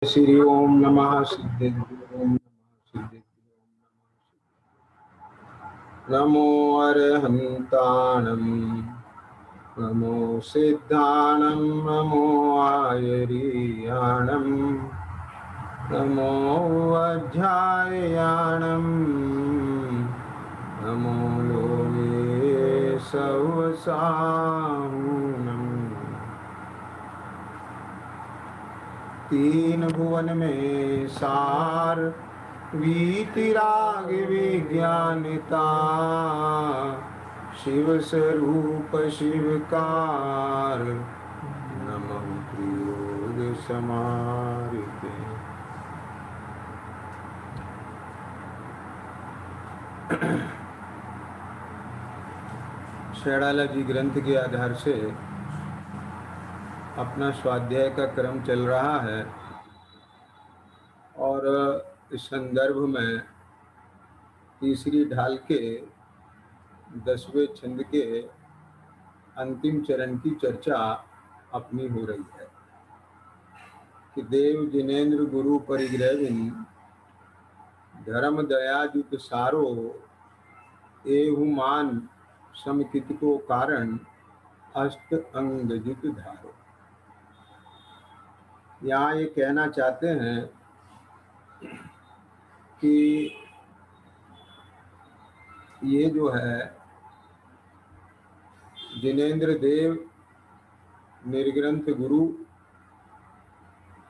श्री ओम नमः सिद्धेभ्यो ओम नमः सिद्धेभ्यो नमो अरहन्ताणं नमो सिद्धाणं नमो आयर्याणं नमो अध्यायाणं नमो लोके सवसाहुनं तीन भुवन में सार वीतराग विज्ञानिता शिव स्वरूप शिवकार नमः प्रियोग समारिते। शैणाला जी ग्रंथ के आधार से अपना स्वाध्याय का क्रम चल रहा है और इस संदर्भ में तीसरी ढाल के 10वें छंद के अंतिम चरण की चर्चा अपनी हो रही है कि देव जिनेन्द्र गुरु परिग्रहविन धर्म दयाजुत सारो एहुमान समकित को कारण अष्ट अंग जित धारो। यहाँ ये कहना चाहते हैं कि ये जो है जिनेन्द्र देव निर्ग्रंथ गुरु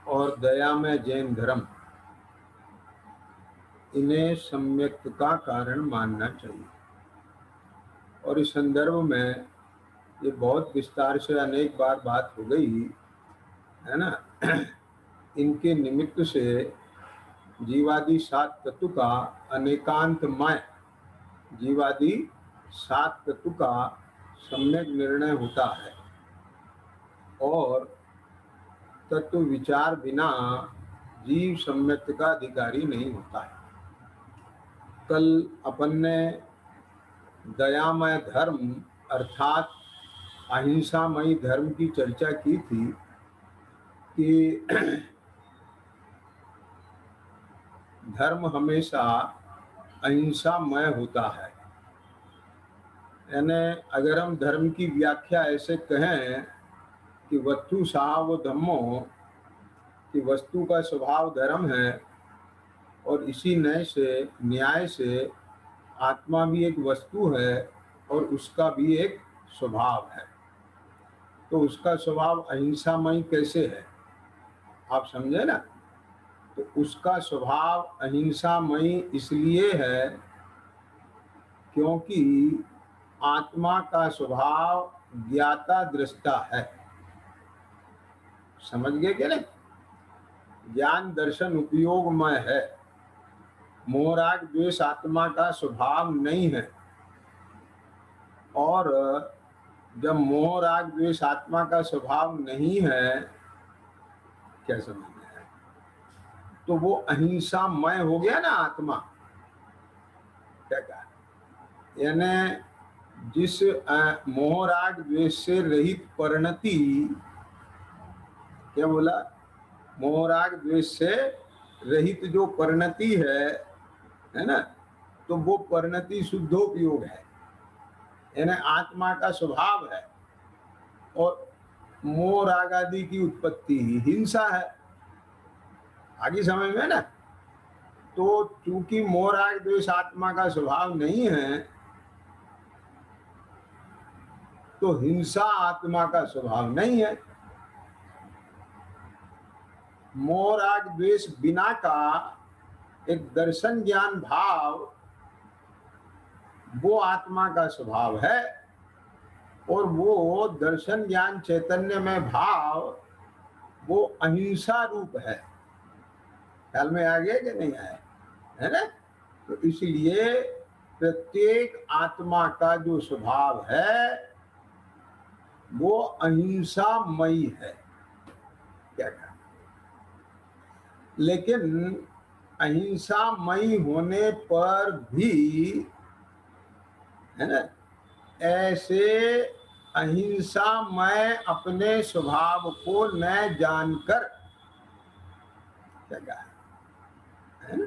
और दया में जैन धर्म, इन्हें सम्यक्त का कारण मानना चाहिए। और इस संदर्भ में ये बहुत विस्तार से अनेक बार बात हो गई है ना। इनके निमित्त से जीवादि सात तत्व का अनेकांतमय जीवादि सात तत्व का सम्यक निर्णय होता है और तत्व विचार बिना जीव सम्यक्त का अधिकारी नहीं होता है। कल अपन ने दयामय धर्म अर्थात अहिंसामयी धर्म की चर्चा की थी कि धर्म हमेशा अहिंसामय होता है। यानी अगर हम धर्म की व्याख्या ऐसे कहें कि वस्तु स्वभाव धम्मो, कि वस्तु का स्वभाव धर्म है और इसी न्याय से आत्मा भी एक वस्तु है और उसका भी एक स्वभाव है। तो उसका स्वभाव अहिंसामय कैसे है, आप समझे ना। तो उसका स्वभाव अहिंसामय इसलिए है क्योंकि आत्मा का स्वभाव ज्ञाता दृष्टा है। समझ गए क्या नहीं? ज्ञान दर्शन उपयोगमय है। मोह राग द्वेष आत्मा का स्वभाव नहीं है। और जब मोह राग द्वेष आत्मा का स्वभाव नहीं है, क्या समझ में है, तो वो अहिंसामय हो गया ना आत्मा। क्या कहा? यानी जिस मोह राग द्वेष से रहित परिणति, क्या बोला, मोह राग द्वेष से रहित जो परिणति है ना, तो वो परिणति शुद्धोपयोग है। यानी आत्मा का स्वभाव है और मोह राग आदि की उत्पत्ति ही हिंसा है। आगे समझ में ना। तो चूंकि मोह राग द्वेष आत्मा का स्वभाव नहीं है तो हिंसा आत्मा का स्वभाव नहीं है। मोह राग द्वेष बिना का एक दर्शन ज्ञान भाव वो आत्मा का स्वभाव है और वो दर्शन ज्ञान चैतन्य में भाव वो अहिंसा रूप है। ख्याल में आ गया कि नहीं आया, है ना। तो इसलिए प्रत्येक आत्मा का जो स्वभाव है वो अहिंसामयी है। क्या कहा? लेकिन अहिंसामयी होने पर भी, है ना, ऐसे अहिंसामय अपने स्वभाव को न जानकर क्या कहा है ना?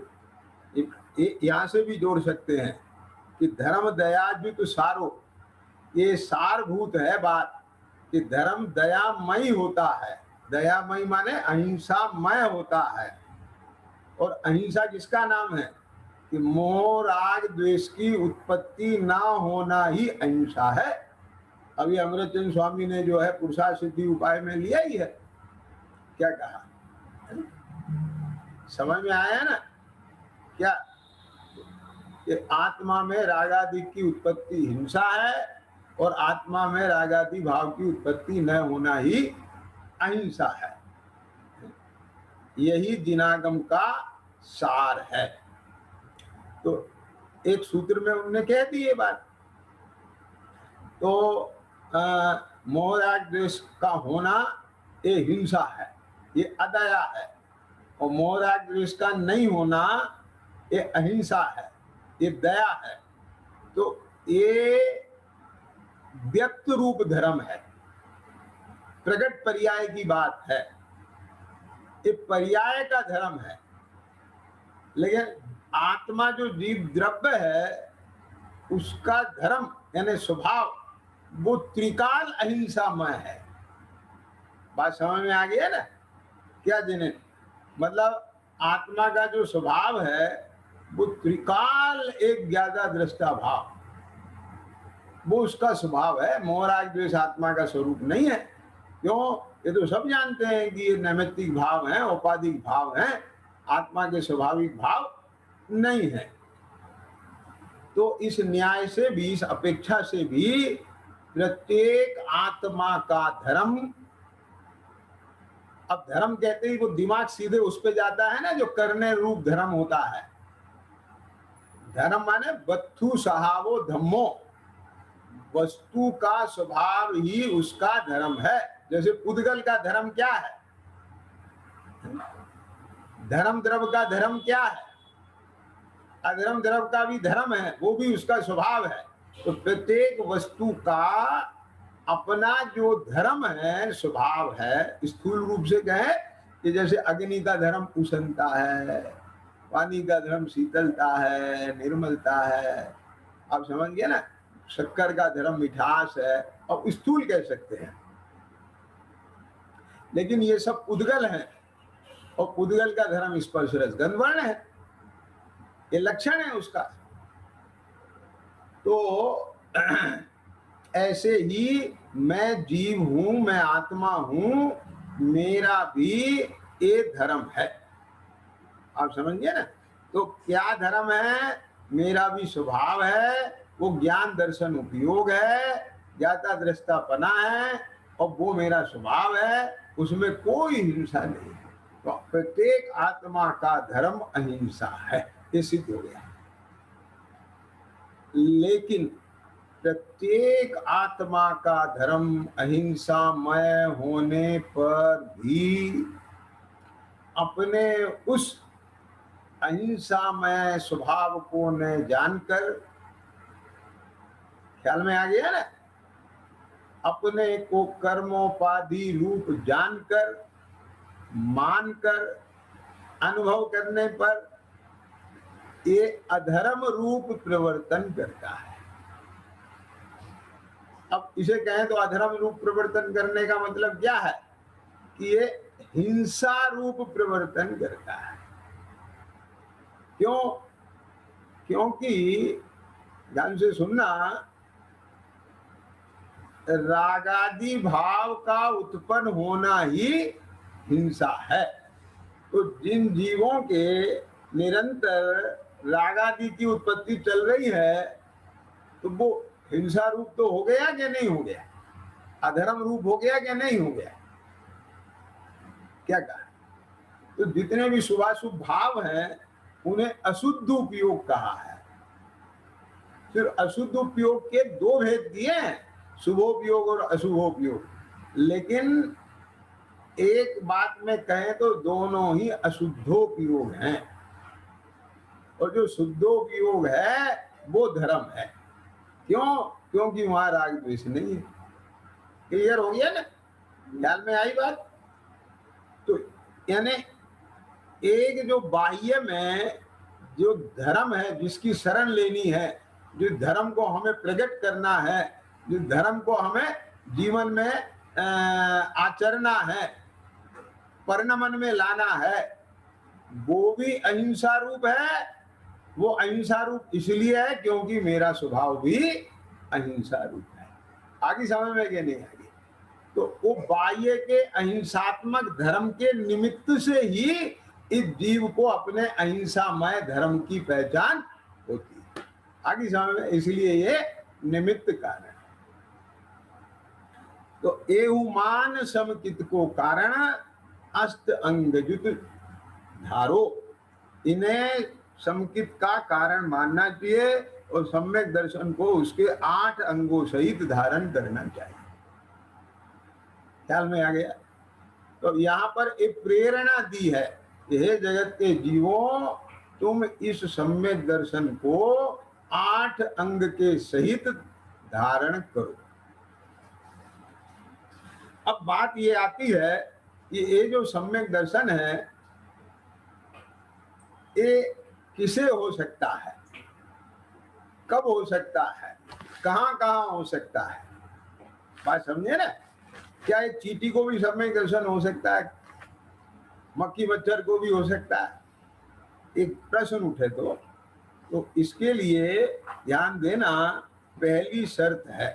यहां से भी जोड़ सकते हैं कि धर्म दया जुत सारो, ये सारभूत है बात कि धर्म दयामयी होता है। दयामयी माने अहिंसामय होता है। और अहिंसा किसका नाम है? कि मोह राग द्वेष की उत्पत्ति ना होना ही अहिंसा है। अभी अमृतचंद स्वामी ने जो है पुरुषार्थ सिद्धि उपाय में लिया ही है। क्या कहा? समझ में आया ना? क्या कि आत्मा में रागादि की उत्पत्ति हिंसा है और आत्मा में रागादि भाव की उत्पत्ति न होना ही अहिंसा है। यही जिनागम का सार है। तो एक सूत्र में उन्होंने कह दी ये बात। तो मोह राग द्वेष का होना ये हिंसा है, ये अदया है। और मोह राग द्वेष का नहीं होना ये अहिंसा है, ये दया है। तो ये व्यक्त रूप धर्म है, प्रकट पर्याय की बात है, ये पर्याय का धर्म है। लेकिन आत्मा जो जीव द्रव्य है उसका धर्म यानी स्वभाव वो त्रिकाल अहिंसामय है। बात समझ में आ गई है ना? क्या जिन्हें मतलब आत्मा का जो स्वभाव है वो त्रिकाल एक ज्ञाता दृष्टा भाव, वो उसका स्वभाव है। मोह राग द्वेष आत्मा का स्वरूप नहीं है। क्यों? ये तो सब जानते हैं कि ये नैमित्तिक भाव हैं, औपाधिक भाव हैं, आत्मा के स्वाभाविक भाव नहीं है। तो इस न्याय से भी, इस अपेक्षा से भी प्रत्येक आत्मा का धर्म, अब धर्म कहते ही वो दिमाग सीधे उस पे जाता है ना जो करने रूप धर्म होता है। धर्म माने वस्तु सहावो धम्मो, वस्तु का स्वभाव ही उसका धर्म है। जैसे पुद्गल का धर्म क्या है? धर्म द्रव्य का धर्म क्या है? अधर्म द्रव्य का भी धर्म है, वो भी उसका स्वभाव है। तो प्रत्येक वस्तु का अपना जो धर्म है, स्वभाव है। स्थूल रूप से कहें कि जैसे अग्नि का धर्म उष्णता है, पानी का धर्म शीतलता है, निर्मलता है। आप समझ गए ना? शक्कर का धर्म मिठास है, और स्थूल कह सकते हैं। लेकिन ये सब उद्गल है, और उद्गल का धर्म स्पर्श रस गंध वर्ण है, ये लक्षण है उसका। तो ऐसे ही मैं जीव हूं, मैं आत्मा हूं, मेरा भी ये धर्म है। आप समझिए ना? तो क्या धर्म है? मेरा भी स्वभाव है, वो ज्ञान दर्शन उपयोग है, ज्ञाता दृष्टापना है, और वो मेरा स्वभाव है, उसमें कोई हिंसा नहीं है। तो प्रत्येक आत्मा का धर्म अहिंसा है, ये सिद्ध हो गया। लेकिन प्रत्येक आत्मा का धर्म अहिंसामय होने पर भी अपने उस अहिंसामय स्वभाव को न जानकर, ख्याल में आ गया ना? अपने को कर्मोपाधि रूप जानकर, मानकर, अनुभव करने पर ये अधर्म रूप प्रवर्तन करता है। अब इसे कहें तो अधर्म रूप प्रवर्तन करने का मतलब क्या है? कि ये हिंसा रूप प्रवर्तन करता है। क्यों? क्योंकि ध्यान से सुनना, रागादि भाव का उत्पन्न होना ही हिंसा है। तो जिन जीवों के निरंतर रागादि की उत्पत्ति चल रही है, तो वो हिंसा रूप तो हो गया कि नहीं हो गया? अधर्म रूप हो गया कि नहीं हो गया? क्या कहा? तो जितने भी शुभाशुभ भाव हैं उन्हें अशुद्ध उपयोग कहा है। फिर अशुद्ध उपयोग के दो भेद दिए हैं, शुभोपयोग और अशुभोपयोग। लेकिन एक बात में कहें तो दोनों ही अशुद्धोपयोग हैं, और जो शुद्धोपयोग है वो धर्म है। क्यों? क्योंकि वहां राग द्वेष नहीं है। क्लियर हो गया ना? ख्याल में आई बात? तो यानी एक जो बाह्य में जो धर्म है, जिसकी शरण लेनी है, जो धर्म को हमें प्रकट करना है, जो धर्म को हमें जीवन में आचरना है, परिणमन में लाना है, वो भी अहिंसा रूप है। वो अहिंसा रूप इसलिए है क्योंकि मेरा स्वभाव भी अहिंसा रूप है। आगे समझ में कि नहीं आगे? तो वो बाह्य के अहिंसात्मक धर्म के निमित्त से ही इस जीव को अपने अहिंसामय धर्म की पहचान होती है। आगे समझ में? इसलिए ये निमित्त कारण है। तो एहुमान समकित को कारण अस्त अंगजुत धारो, इन्हें समकित का कारण मानना चाहिए और सम्यक दर्शन को उसके 8 अंगों सहित धारण करना चाहिए। ख्याल में आ गया? तो यहाँ पर एक प्रेरणा दी है, हे जगत के जीवों, तुम इस सम्यक दर्शन को 8 अंग के सहित धारण करो। अब बात ये आती है कि ये जो सम्यक दर्शन है, ये किसे हो सकता है, कब हो सकता है, कहां कहां हो सकता है? बात समझे ना? क्या एक चींटी को भी सम्यक दर्शन हो सकता है? मक्खी मच्छर को भी हो सकता है? एक प्रश्न उठे तो इसके लिए ध्यान देना, पहली शर्त है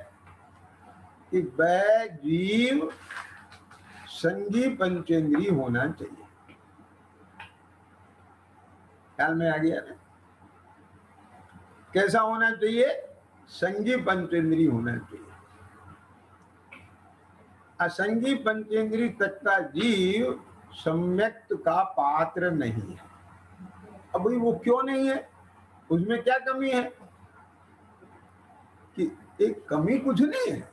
कि वह जीव संगी पंचेंद्री होना चाहिए। ख्याल में आ गया ना? कैसा होना चाहिए? संगी पंचेंद्री होना चाहिए। असंगी पंचेंद्री तक का जीव सम्यक्त का पात्र नहीं है। अब भाई वो क्यों नहीं है? उसमें क्या कमी है? कि एक कमी कुछ नहीं है,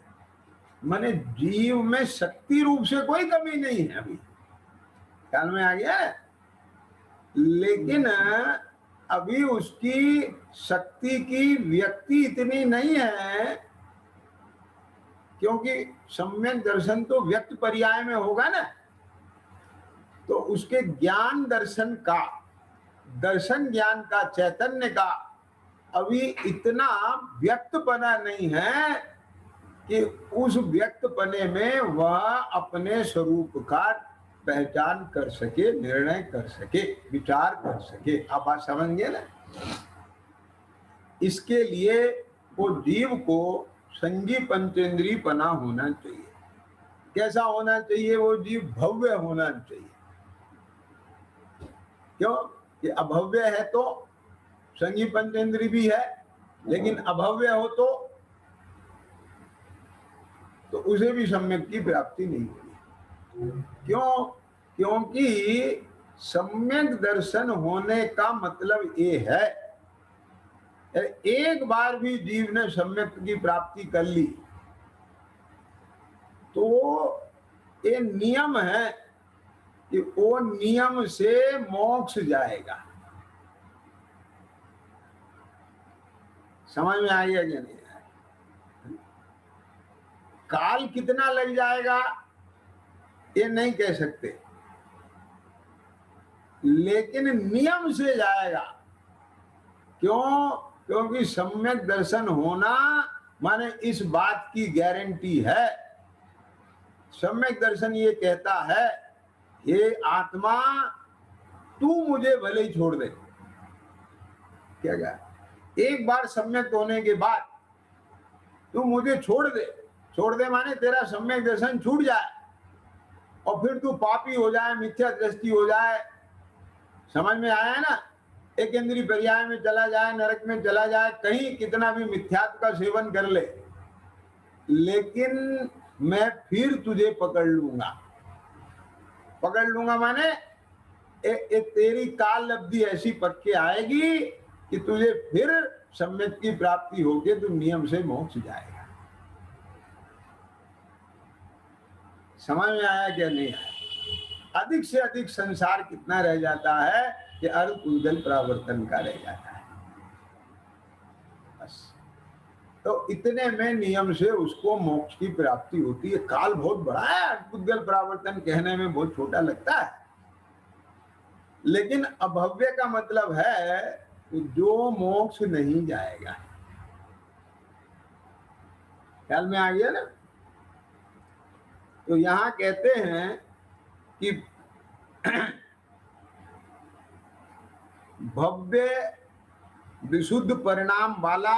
माने जीव में शक्ति रूप से कोई कमी नहीं है अभी। ख्याल में आ गया? लेकिन अभी उसकी शक्ति की व्यक्ति इतनी नहीं है, क्योंकि सम्यक दर्शन तो व्यक्त पर्याय में होगा ना। तो उसके ज्ञान दर्शन का, दर्शन ज्ञान का, चैतन्य का अभी इतना व्यक्तपना नहीं है कि उस व्यक्तपने में वह अपने स्वरूप का पहचान कर सके, निर्णय कर सके, विचार कर सके। आप बात समझेंगे ना? इसके लिए वो जीव को संगी पंचेंद्री पना होना चाहिए। कैसा होना चाहिए? वो जीव भव्य होना चाहिए। क्यों? कि अभव्य है तो संगी पंचेंद्री भी है, लेकिन अभव्य हो तो उसे भी सम्यक की प्राप्ति नहीं होगी। क्यों? क्योंकि सम्यक दर्शन होने का मतलब ये है, एक बार भी जीव ने सम्यक की प्राप्ति कर ली तो ये नियम है कि वो नियम से मोक्ष जाएगा। समझ में आ गया कि नहीं? काल कितना लग जाएगा ये नहीं कह सकते, लेकिन नियम से जाएगा। क्यों? क्योंकि सम्यक दर्शन होना माने इस बात की गारंटी है। सम्यक दर्शन ये कहता है, ये आत्मा तू मुझे भले ही छोड़ दे। क्या कहा? एक बार सम्यक होने के बाद तू मुझे छोड़ दे। छोड़ दे माने तेरा सम्यक दर्शन छूट जाए और फिर तू पापी हो जाए, मिथ्या दृष्टि हो जाए। समझ में आया है ना? एक इंद्रिय पर्याय में चला जाए, नरक में चला जाए, कहीं कितना भी मिथ्यात्व का सेवन कर ले, लेकिन मैं फिर तुझे पकड़ लूंगा। पकड़ लूंगा माने तेरी काल लब्धि ऐसी पक्के आएगी कि तुझे फिर सम्यक की प्राप्ति होगी, तो नियम से मोक्ष जाएगा। समझ में आया क्या नहीं आया? अधिक से अधिक संसार कितना रह जाता है कि अर्ध उद्गल परावर्तन का रह जाता है बस। तो इतने में नियम से उसको मोक्ष की प्राप्ति होती है। काल बहुत बड़ा है, अर्ध उद्गल परावर्तन कहने में बहुत छोटा लगता है, लेकिन अभव्य का मतलब है जो मोक्ष नहीं जाएगा। ख्याल में आ गया ना? तो यहां कहते हैं कि भव्य विशुद्ध परिणाम वाला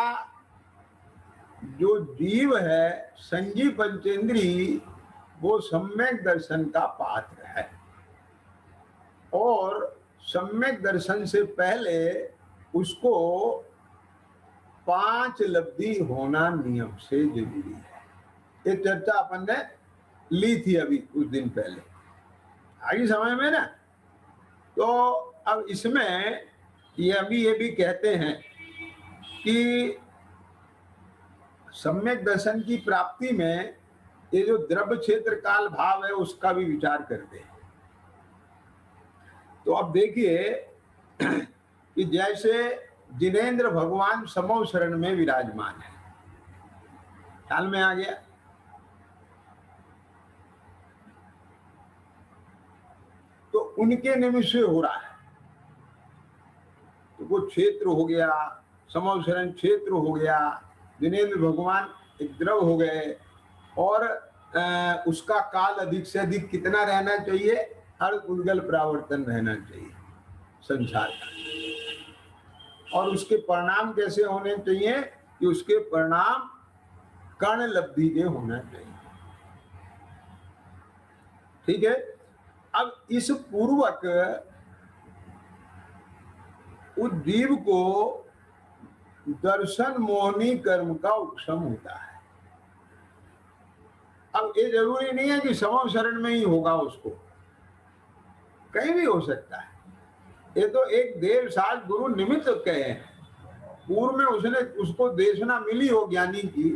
जो जीव है, संगी पंचेंद्री, वो सम्यक दर्शन का पात्र है। और सम्यक दर्शन से पहले उसको 5 लब्धि होना नियम से जरूरी है। ये चर्चा अपन ने ली थी अभी कुछ दिन पहले, आगे समय में ना। तो अब इसमें ये भी कहते हैं कि सम्यक दर्शन की प्राप्ति में ये जो द्रव्य क्षेत्र काल भाव है उसका भी विचार करते हैं। तो अब देखिए कि जैसे जिनेंद्र भगवान समो शरण में विराजमान है, ख्याल में आ गया? तो उनके निमित्त से हो रहा है। तो वो क्षेत्र हो गया, समो शरण क्षेत्र हो गया, जिनेंद्र भगवान एक द्रव हो गए, और उसका काल अधिक से अधिक कितना रहना चाहिए? हर उद्गल परावर्तन रहना चाहिए संसार का। और उसके परिणाम कैसे होने चाहिए? कि उसके परिणाम कर्ण लब्धि के होना चाहिए। ठीक है। अब इस पूर्वक उस जीव को दर्शन मोहनी कर्म का उपशम होता है। अब ये जरूरी नहीं है कि समो शरण में ही होगा, उसको कहीं भी हो सकता है। ये तो एक देव साज गुरु निमित्त कहे हैं, पूर्व में उसने उसको देशना मिली हो ज्ञानी की,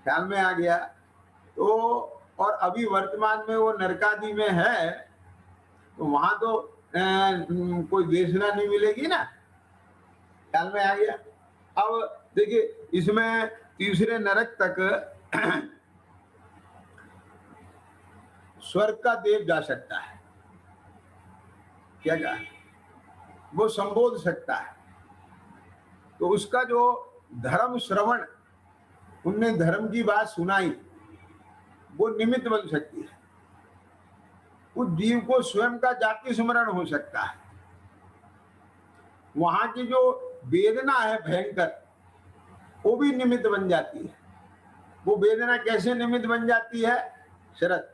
ख्याल में आ गया। तो और अभी वर्तमान में वो नरकादि में है, तो वहां तो कोई देशना नहीं मिलेगी ना, ख्याल में आ गया। अब देखिए इसमें तीसरे नरक तक स्वर्ग का देव जा सकता है, क्या कहा, वो संबोध सकता है। तो उसका जो धर्म श्रवण, उनने धर्म की बात सुनाई, वो निमित्त बन सकती है। उस जीव को स्वयं का जाति स्मरण हो सकता है। वहां की जो वेदना है भयंकर, वो भी निमित्त बन जाती है। वो वेदना कैसे निमित्त बन जाती है? शरद,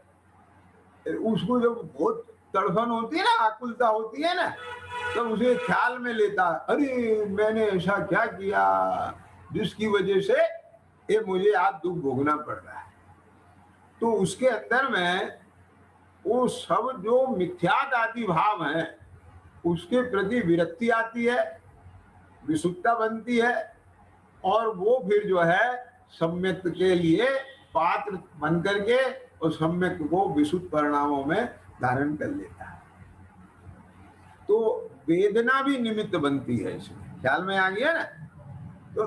उसको जब बहुत तड़फन होती है ना, आकुलता होती है ना, तो उसे ख्याल में लेता, अरे मैंने ऐसा क्या किया जिसकी वजह से ये मुझे आज दुख भोगना पड़ रहा है। तो उसके अंदर में वो सब जो मिथ्यात आदि भाव है, उसके प्रति विरक्ति आती है, विसुप्ता बनती है, और वो फिर जो है सम्यक के लिए पात्र बन करके और सम्यक को विशुद्ध परिणामों में धारण कर लेता है। तो वेदना भी निमित्त बनती है इसमें, ख्याल में आ गया ना? तो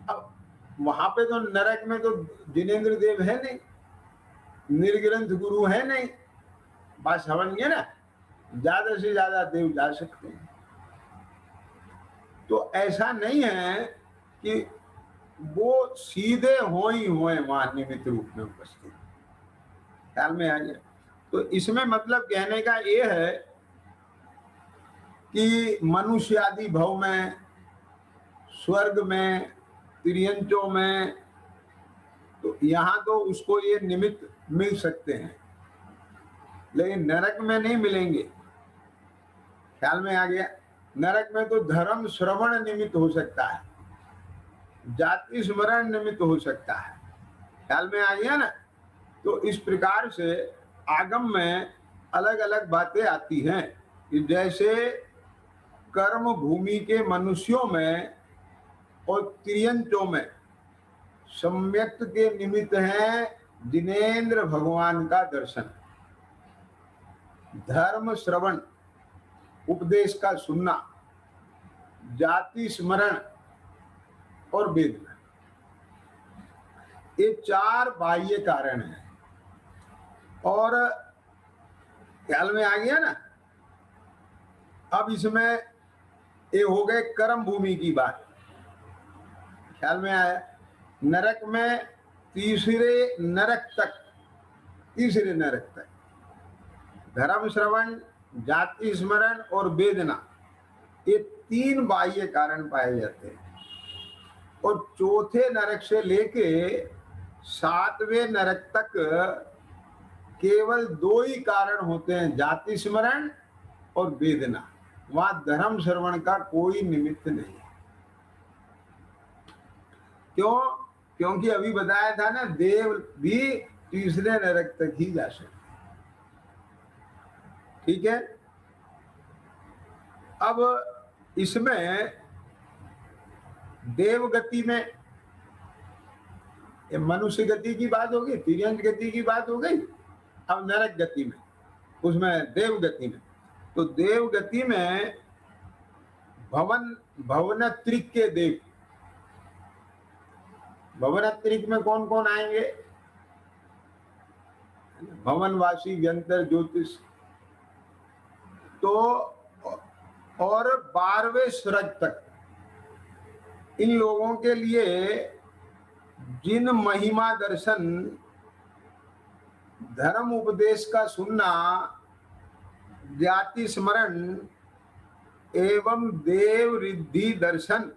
अब वहां पे तो नरक में तो जिनेंद्र देव है नहीं, निर्ग्रंथ गुरु है नहीं, बात समझ गए ना? ज्यादा से ज्यादा देव जा सकते हैं। तो ऐसा नहीं है कि वो सीधे हो ही हुए वहां निमित्त रूप में उपस्थित, ख्याल में आ गया? तो इसमें मतलब कहने का ये है कि मनुष्य आदि भव में, स्वर्ग में, तिर्यंचों में, तो यहाँ तो उसको ये निमित्त मिल सकते हैं, लेकिन नरक में नहीं मिलेंगे, ख्याल में आ गया? नरक में तो धर्म श्रवण निमित्त हो सकता है, जाति स्मरण निमित्त हो सकता है, ख्याल में आ गया ना? तो इस प्रकार से आगम में अलग अलग बातें आती हैं कि जैसे कर्म भूमि के मनुष्यों में और तिर्यंचों में सम्यक्त के निमित्त है जिनेंद्र भगवान का दर्शन, धर्म श्रवण, उपदेश का सुनना, जाति स्मरण और वेदना, ये 4 बाह्य कारण हैं। और ख्याल में आ गया ना? अब इसमें ये हो गए कर्म भूमि की बात, ख्याल में आया। नरक में तीसरे नरक तक धर्म श्रवण, जाति स्मरण और वेदना, ये 3 बाह्य कारण पाए जाते हैं। और चौथे नरक से लेके 7वें नरक तक केवल 2 ही कारण होते हैं, जाति स्मरण और वेदना। वहां धर्म श्रवण का कोई निमित्त नहीं है। क्यों? क्योंकि अभी बताया था ना, देव भी तीसरे नरक तक ही जा सकते। ठीक है। अब इसमें देव गति में मनुष्य गति की बात हो गई, तिर्यंत गति की बात हो गई। अब नरक गति में, उसमें देव गति में, तो देव गति में भवनत्रिक के देव, भवनत्रिक में कौन कौन आएंगे? भवनवासी, व्यंतर, ज्योतिष, तो और 12वें स्वर्ग तक इन लोगों के लिए जिन महिमा दर्शन, धर्म उपदेश का सुनना, जाति स्मरण एवं देव रिद्धि दर्शन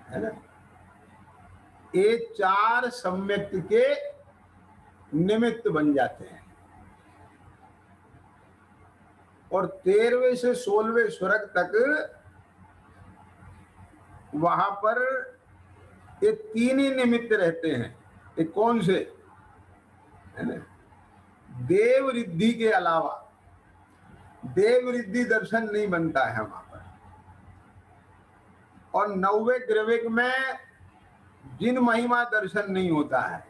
है ना, ये 4 सम्यक के निमित्त बन जाते हैं। और 13वें से 16वें स्वर्ग तक वहां पर ये 3 ही निमित्त रहते हैं। ये कौन से है ना? देव रिद्धि के अलावा देव रिद्धि दर्शन नहीं बनता है वहां पर। और 9वें ग्रविक में जिन महिमा दर्शन नहीं होता है।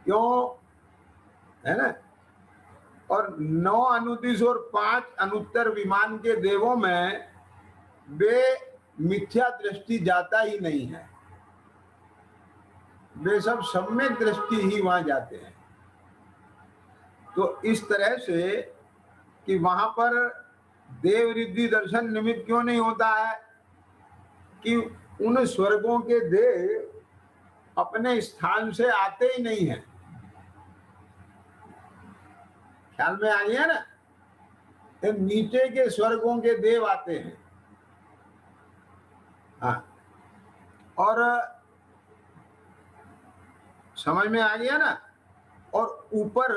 क्यों? है ना? और 9 अनुदिश और 5 अनुत्तर विमान के देवों में वे मिथ्या दृष्टि जाता ही नहीं है, वे सब सम्यक दृष्टि ही वहां जाते हैं। तो इस तरह से कि वहां पर देव रिद्धि दर्शन निमित्त क्यों नहीं होता है कि उन स्वर्गों के देव अपने स्थान से आते ही नहीं है। ख्याल में आ गया ना? नीचे के स्वर्गों के देव आते हैं। हाँ, और समझ में आ गया ना? और ऊपर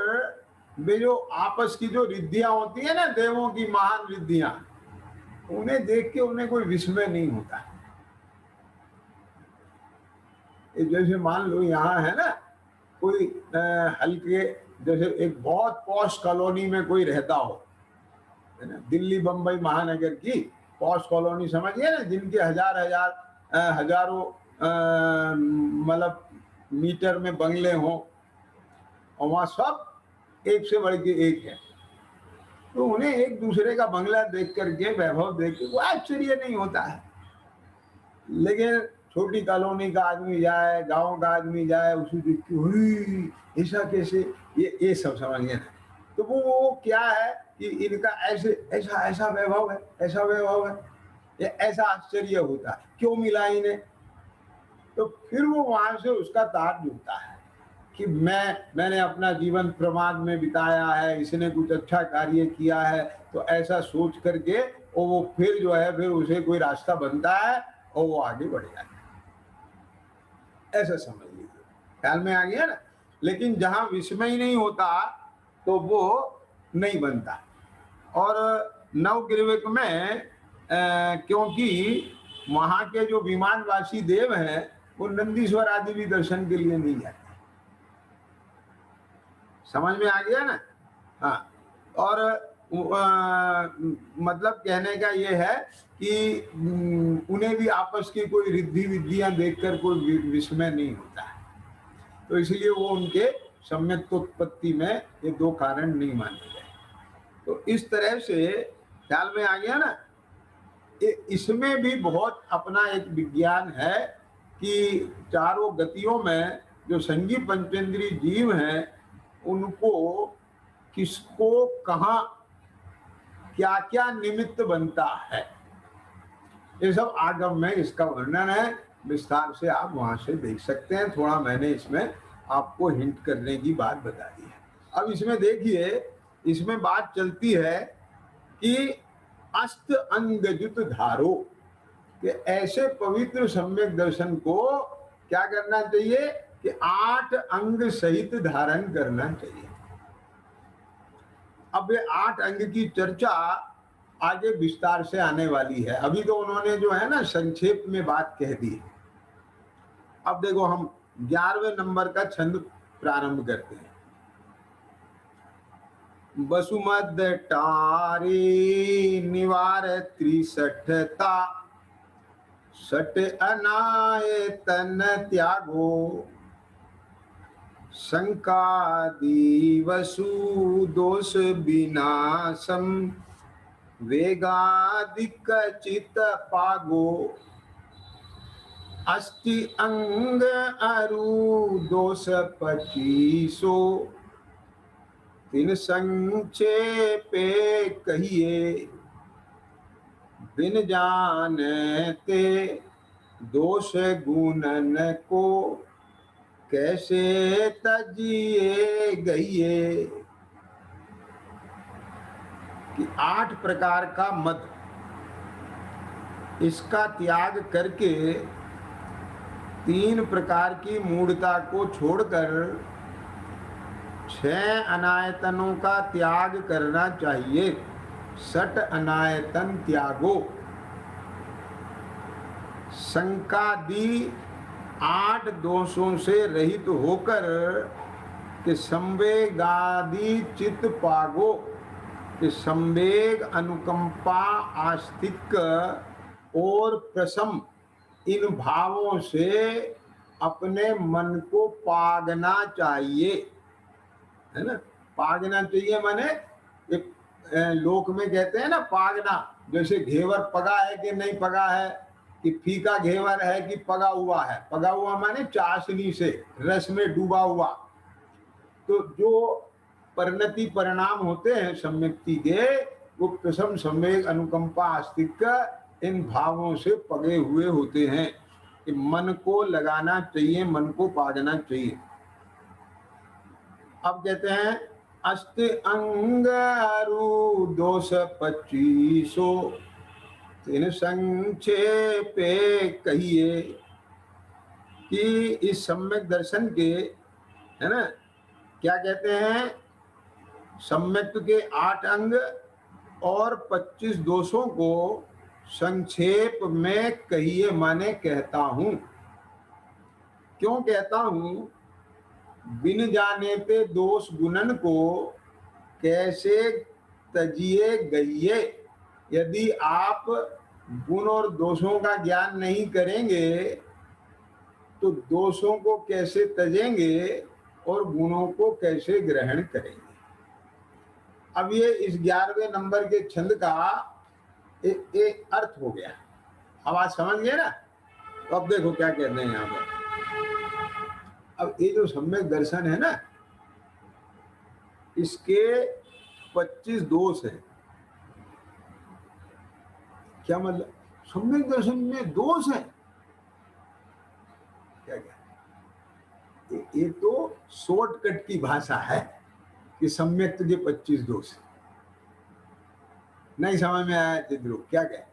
वे जो आपस की जो रिद्धियां होती है ना, देवों की महान रिद्धियां, उन्हें देख के उन्हें कोई विस्मय नहीं होता। जैसे मान लो यहाँ है ना कोई हल्के, जैसे एक बहुत पॉश कॉलोनी में कोई रहता हो, है ना, दिल्ली बंबई महानगर की पॉश कॉलोनी समझिए ना, जिनके हजारों मतलब मीटर में बंगले हों, और वहाँ सब एक से बढ़ के एक है। तो उन्हें एक दूसरे का बंगला देख करके, वैभव देख के कोई आश्चर्य नहीं होता है। लेकिन छोटी कॉलोनी का आदमी जाए, गांव का आदमी जाए, उसे देख के ऐसा कैसे, ये सब समझिए ना। तो वो क्या है कि इनका ऐसा वैभव है, ऐसा वैभव है, ये ऐसा आश्चर्य होता है, क्यों मिला इन्हें? तो फिर वो वहां से उसका तार जुड़ता है कि मैंने अपना जीवन प्रमाद में बिताया है, इसने कुछ अच्छा कार्य किया है, तो ऐसा सोच करके वो फिर जो है फिर उसे कोई रास्ता बनता है और वो आगे बढ़ जाता है। ऐसा समझ लीजिए, ख्याल में आ गया ना? लेकिन जहां विस्मय नहीं होता तो वो नहीं बनता। और नवग्रीविक में क्योंकि वहां के जो विमानवासी देव हैं वो नंदीश्वर आदि भी दर्शन के लिए नहीं जाते। समझ में आ गया ना? हाँ, और मतलब कहने का ये है कि उन्हें भी आपस की कोई रिद्धि विद्धियां देखकर कोई विस्मय नहीं होता है। तो इसलिए वो उनके सम्यक्तोत्पत्ति में ये 2 कारण नहीं माने गए। तो इस तरह से ख्याल में आ गया ना? इसमें भी बहुत अपना एक विज्ञान है कि चारों गतियों में जो संगी पंचेंद्रीय जीव हैं उनको किसको कहाँ क्या क्या निमित्त बनता है, ये सब आगम में इसका वर्णन है। विस्तार से आप वहां से देख सकते हैं। थोड़ा मैंने इसमें आपको हिंट करने की बात बता दी है। अब इसमें देखिए, इसमें बात चलती है कि अस्त अंगजुत धारो, कि ऐसे पवित्र सम्यक दर्शन को क्या करना चाहिए कि 8 अंग सहित धारण करना चाहिए। अब ये 8 अंग की चर्चा आगे विस्तार से आने वाली है। अभी तो उन्होंने जो है ना संक्षेप में बात कह दी है। अब देखो, हम 11वें नंबर का छंद प्रारंभ करते हैं। वसुमद टारी निवार 63ता, सट अनायतन त्यागो, शंकादि वसु दोष विनाशम, वेगादिक चित पागो, अष्टि अंग अरु दोष 25, तीन संक्षेपे कहिए, बिन जानते दोष गुणन को, कैसे तजिए गइए। कि 8 प्रकार का मद, इसका त्याग करके 3 प्रकार की मूढ़ता को छोड़कर 6 अनायतनों का त्याग करना चाहिए। सट अनायतन त्यागो, शंकादि 8 दोषों से रहित होकर कि संवेगादि चित्त पागो, कि संवेग, अनुकंपा, आस्तिक और प्रशम, इन भावों से अपने मन को पागना चाहिए, है ना। पागना चाहिए माने एक लोक में कहते हैं ना पागना, जैसे घेवर पगा है कि नहीं पगा है, कि फीका घेवर है कि पगा हुआ है। पगा हुआ माने चाशनी से रस में डूबा हुआ। तो जो परिणति परिणाम होते हैं सम्यक्ति के, वो प्रसम, संवेग, अनुकंपा, आस्तिक, इन भावों से पगे हुए होते हैं। कि मन को लगाना चाहिए, मन को पागना चाहिए। अब कहते हैं अष्ट अंग अरु दोष 25, तीन संक्षेपे कहिए। कि इस सम्यक दर्शन के, है ना, क्या कहते हैं, सम्यक के 8 अंग और 25 दोषों को संक्षेप में कहिए, माने कहता हूं। क्यों कहता हूं? बिन जाने पे दोष गुणन को कैसे तजिए गइए। यदि आप गुण और दोषों का ज्ञान नहीं करेंगे तो दोषों को कैसे तजेंगे और गुणों को कैसे ग्रहण करेंगे। अब ये इस 11वें नंबर के छंद का एक अर्थ हो गया। अब आज समझ गए ना। तो अब देखो क्या कहते हैं यहाँ पर। अब ये जो सम्यक दर्शन है ना, इसके 25 दोष हैं। क्या मतलब? सम्यक दर्शन में दोष है क्या? क्या ये तो शॉर्टकट की भाषा है कि सम्यक के 25 दोष। नहीं समझ में आया चित्रो? क्या क्या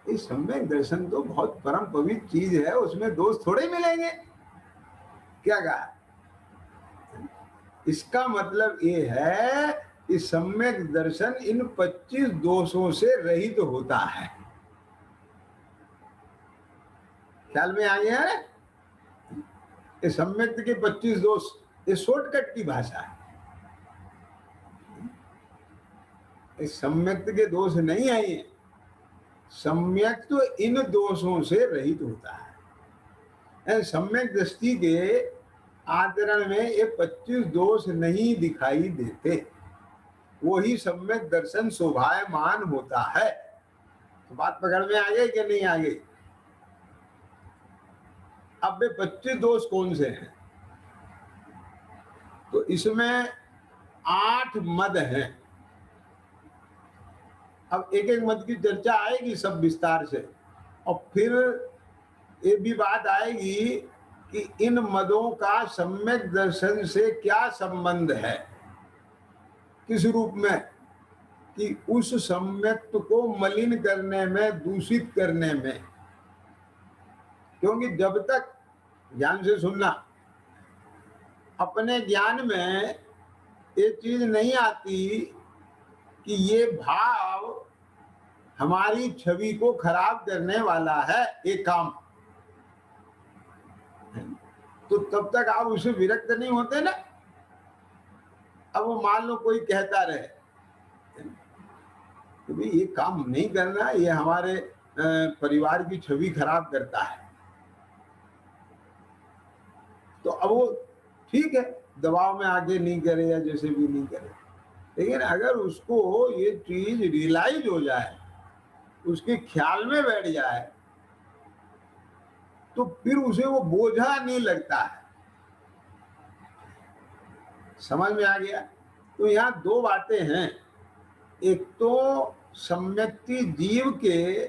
ये सम्यक दर्शन तो बहुत परम पवित्र चीज है, उसमें दोष थोड़े मिलेंगे। क्या कहा? इसका मतलब ये है कि सम्यक दर्शन इन 25 दोषों से रहित होता है। ख्याल में आ गया है? ये सम्यक के 25 दोष, ये शॉर्टकट की भाषा है। इस सम्यक के दोष नहीं है ये। सम्यक तो इन दोषों से रहित होता है। सम्यक दृष्टि के आचरण में ये 25 दोष नहीं दिखाई देते, वही सम्यक दर्शन शोभायमान होता है। तो बात पकड़ में आ गई कि नहीं आ गई? अब वे 25 दोष कौन से हैं? तो इसमें 8 मद हैं। अब एक एक मत की चर्चा आएगी सब विस्तार से, और फिर ये भी बात आएगी कि इन मदों का सम्यक दर्शन से क्या संबंध है, किस रूप में, कि उस सम्यक्त को मलिन करने में, दूषित करने में। क्योंकि जब तक, ध्यान से सुनना, अपने ज्ञान में ये चीज नहीं आती कि ये भाव हमारी छवि को खराब करने वाला है, ये काम, तो तब तक आप उसे विरक्त नहीं होते ना। अब वो मान लो कोई कहता रहे कि भाई ये काम नहीं करना, ये हमारे परिवार की छवि खराब करता है, तो अब वो ठीक है, दबाव में आके नहीं करे या जैसे भी नहीं करे, लेकिन अगर उसको ये चीज रियलाइज हो जाए, उसके ख्याल में बैठ जाए, तो फिर उसे वो बोझा नहीं लगता है। समझ में आ गया? तो यहाँ दो बातें हैं। एक तो सम्यक्ति जीव के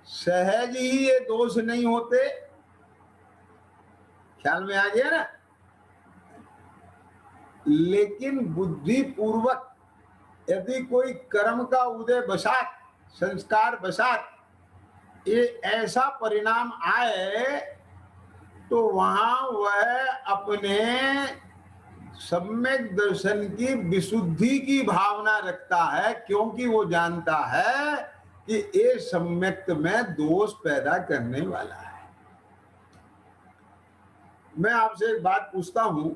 सहज ही ये दोष नहीं होते, ख्याल में आ गया ना, लेकिन बुद्धि पूर्वक यदि कोई कर्म का उदय बसात, संस्कार बसात ये ऐसा परिणाम आए, तो वहां वह अपने सम्यक दर्शन की विशुद्धि की भावना रखता है, क्योंकि वो जानता है कि ये सम्यक्त में दोष पैदा करने वाला है। मैं आपसे एक बात पूछता हूं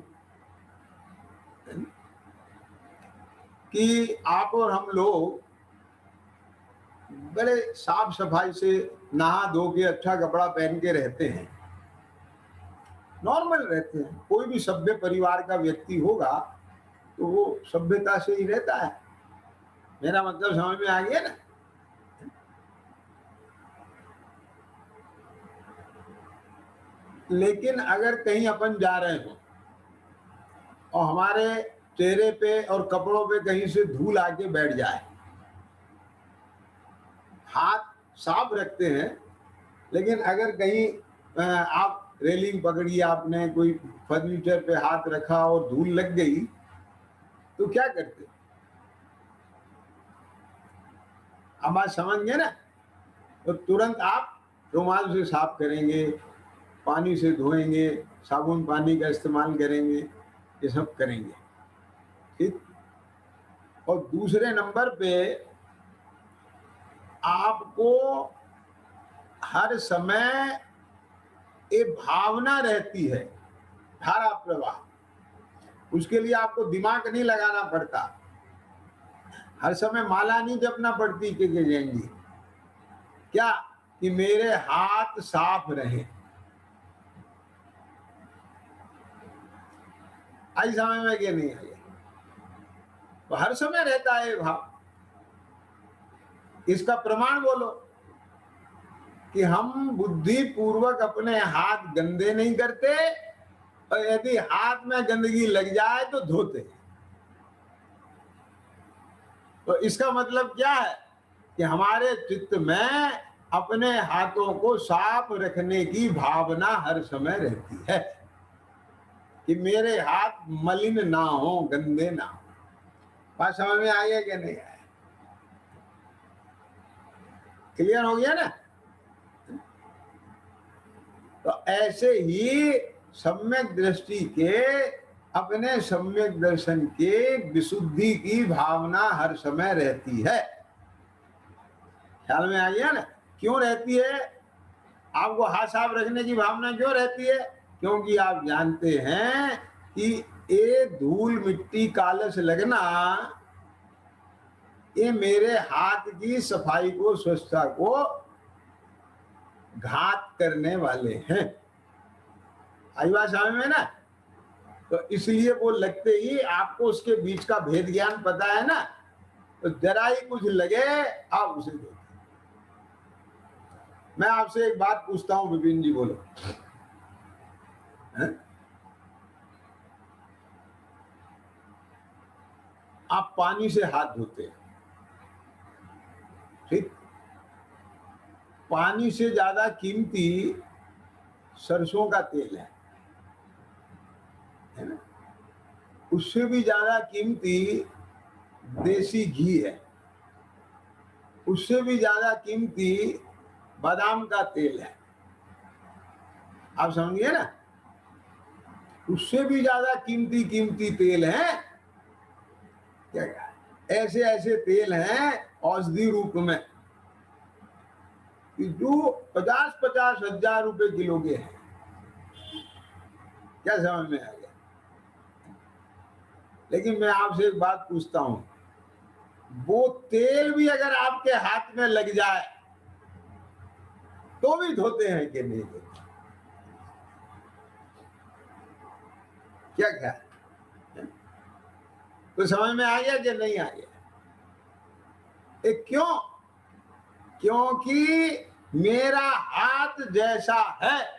कि आप और हम लोग बड़े साफ सफाई से नहा धो के अच्छा कपड़ा पहन के रहते हैं, नॉर्मल रहते हैं। कोई भी सभ्य परिवार का व्यक्ति होगा तो वो सभ्यता से ही रहता है। मेरा मतलब समझ में आ गया ना? लेकिन अगर कहीं अपन जा रहे हो और हमारे चेहरे पे और कपड़ों पे कहीं से धूल आके बैठ जाए, हाथ साफ रखते हैं, लेकिन अगर कहीं आप रेलिंग पकड़ी, आपने कोई फर्नीचर पे हाथ रखा और धूल लग गई, तो क्या करते? अब बात समझ गए ना? तो तुरंत आप रुमाल से साफ करेंगे, पानी से धोएंगे, साबुन पानी का इस्तेमाल करेंगे, ये सब करेंगे, ठीक। और दूसरे नंबर पे आपको हर समय ये भावना रहती है, धारा प्रवाह, उसके लिए आपको दिमाग नहीं लगाना पड़ता, हर समय माला नहीं जपना पड़ती कि जाएंगी क्या, कि मेरे हाथ साफ रहे। आई समझ में कि नहीं आई? तो हर समय रहता है भाव। इसका प्रमाण बोलो कि हम बुद्धि पूर्वक अपने हाथ गंदे नहीं करते, और यदि हाथ में गंदगी लग जाए तो धोते। तो इसका मतलब क्या है कि हमारे चित्त में अपने हाथों को साफ रखने की भावना हर समय रहती है, कि मेरे हाथ मलिन ना हो, गंदे ना हो। बात समझ में आई है कि नहीं आया? क्लियर हो गया ना? तो ऐसे ही सम्यक दृष्टि के, अपने सम्यक दर्शन के विशुद्धि की भावना हर समय रहती है। ख्याल में आ गया ना? क्यों रहती है? आपको हाथ साफ रखने की भावना क्यों रहती है? क्योंकि आप जानते हैं कि ये धूल मिट्टी कालस लगना, ये मेरे हाथ की सफाई को, स्वच्छता को घात करने वाले हैं। आई बात समझ में ना? तो इसलिए वो लगते ही आपको उसके बीच का भेद ज्ञान पता है ना, तो जरा ही कुछ लगे आप उसे दो। मैं आपसे एक बात पूछता हूं विपिन जी, बोलो। है? आप पानी से हाथ धोते हैं, ठीक, पानी से ज्यादा कीमती सरसों का तेल है ना? उससे भी ज्यादा कीमती देसी घी है, उससे भी ज्यादा कीमती बादाम का तेल है। आप समझिए ना, उससे भी ज्यादा कीमती कीमती तेल है। क्या ऐसे ऐसे तेल हैं औषधि रूप में कि जो 50-50 हजार रुपए किलो के हैं। क्या समझ में आ गया? लेकिन मैं आपसे एक बात पूछता हूं, वो तेल भी अगर आपके हाथ में लग जाए तो भी धोते हैं कि नहीं धोते? क्या क्या तो समझ में आ गया कि नहीं आ गया? क्यों? क्योंकि मेरा हाथ जैसा है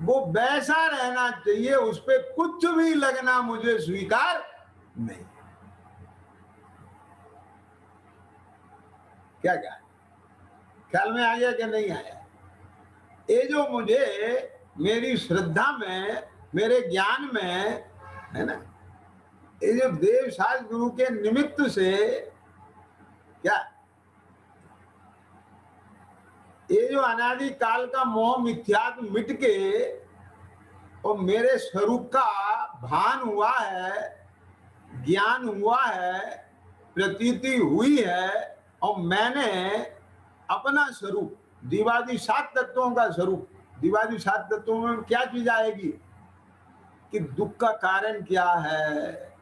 वो वैसा रहना चाहिए, उस पर कुछ भी लगना मुझे स्वीकार नहीं। क्या क्या ख्याल में आ गया कि नहीं आया? ये जो मुझे मेरी श्रद्धा में, मेरे ज्ञान में है ना, ये जो देव शास्त्र गुरु के निमित्त से क्या, ये जो अनादि काल का मोह मिथ्यात्व मिट के और मेरे स्वरूप का भान हुआ है, ज्ञान हुआ है, प्रतीति हुई है, और मैंने अपना स्वरूप, दिवादी 7 तत्वों का स्वरूप, दिवादी 7 तत्वों में क्या चीज आएगी कि दुख का कारण क्या है,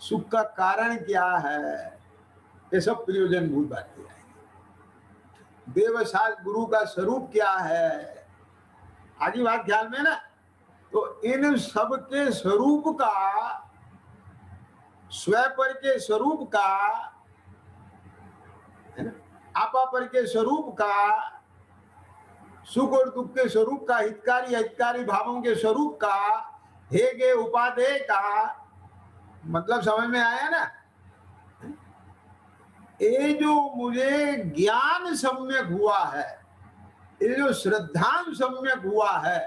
सुख का कारण क्या है, ये सब प्रयोजनभूत बातें आएंगी। देवशास्त्र गुरु का स्वरूप क्या है, आगे बात ख्याल में ना। तो इन सब के स्वरूप का, स्वपर के स्वरूप का है ना, आपापर के स्वरूप का, सुख और दुख के स्वरूप का, हितकारी अहितकारी भावों के स्वरूप का, हे गे उपादेय का, मतलब समझ में आया ना? ये जो मुझे ज्ञान सम्यक हुआ है, ये जो श्रद्धान सम्यक हुआ है,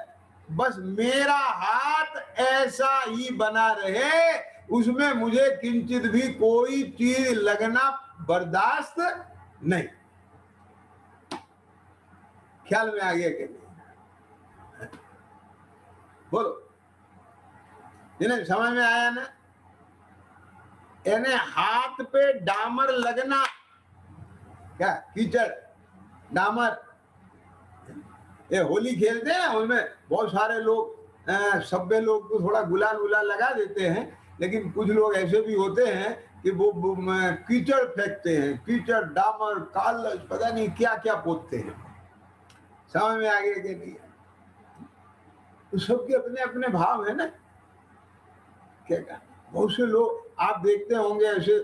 बस मेरा हाथ ऐसा ही बना रहे, उसमें मुझे किंचित भी कोई चीज लगना बर्दाश्त नहीं। ख्याल में आ गया कि नहीं? बोलो, जिन्हें समझ में आया ना? यानी हाथ पे डामर लगना, क्या कीचड़ डामर, ये होली खेलते हैं उसमें बहुत सारे लोग, सभ्य लोग तो थोड़ा गुलाल उलाल लगा देते हैं, लेकिन कुछ लोग ऐसे भी होते हैं कि वो कीचड़ फेंकते हैं, कीचड़ डामर कागज पता नहीं क्या क्या पोतते हैं। समझ में आ गया कि नहीं? तो सबके अपने अपने भाव है ना। क्या क्या बहुत से लोग आप देखते होंगे ऐसे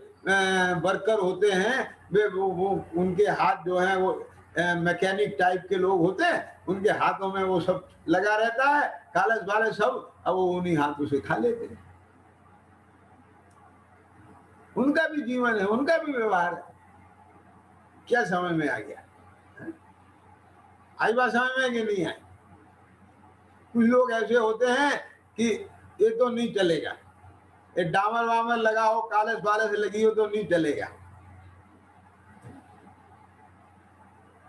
वर्कर होते हैं, वे वो उनके हाथ जो है वो मैकेनिक टाइप के लोग होते हैं, उनके हाथों में वो सब लगा रहता है, कागज वाले सब, अब वो उन्हीं हाथों से खा लेते हैं। उनका भी जीवन है, उनका भी व्यवहार है। क्या समझ में आ गया? आई बात समझ में कि नहीं आई? कुछ लोग ऐसे होते हैं कि ये तो नहीं चलेगा, ये डामर वामर लगा हो, कागज वाले लगी हो तो नहीं चलेगा।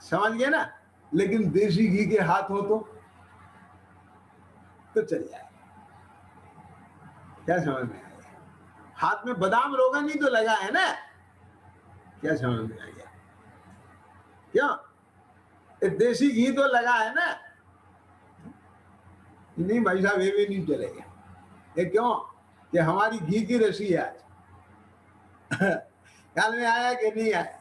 समझ गए ना? लेकिन देसी घी के हाथ हो तो चल जाए। क्या समझ में आ गया? हाथ में बादाम रोगन ही तो लगा है ना। क्या समझ में आ गया? क्यों? देसी घी तो लगा है ना। नहीं भाई साहब, ये भी नहीं चलेगा। ये क्यों? कि हमारी घी की रसी है आज। ख्याल में आया कि नहीं आया?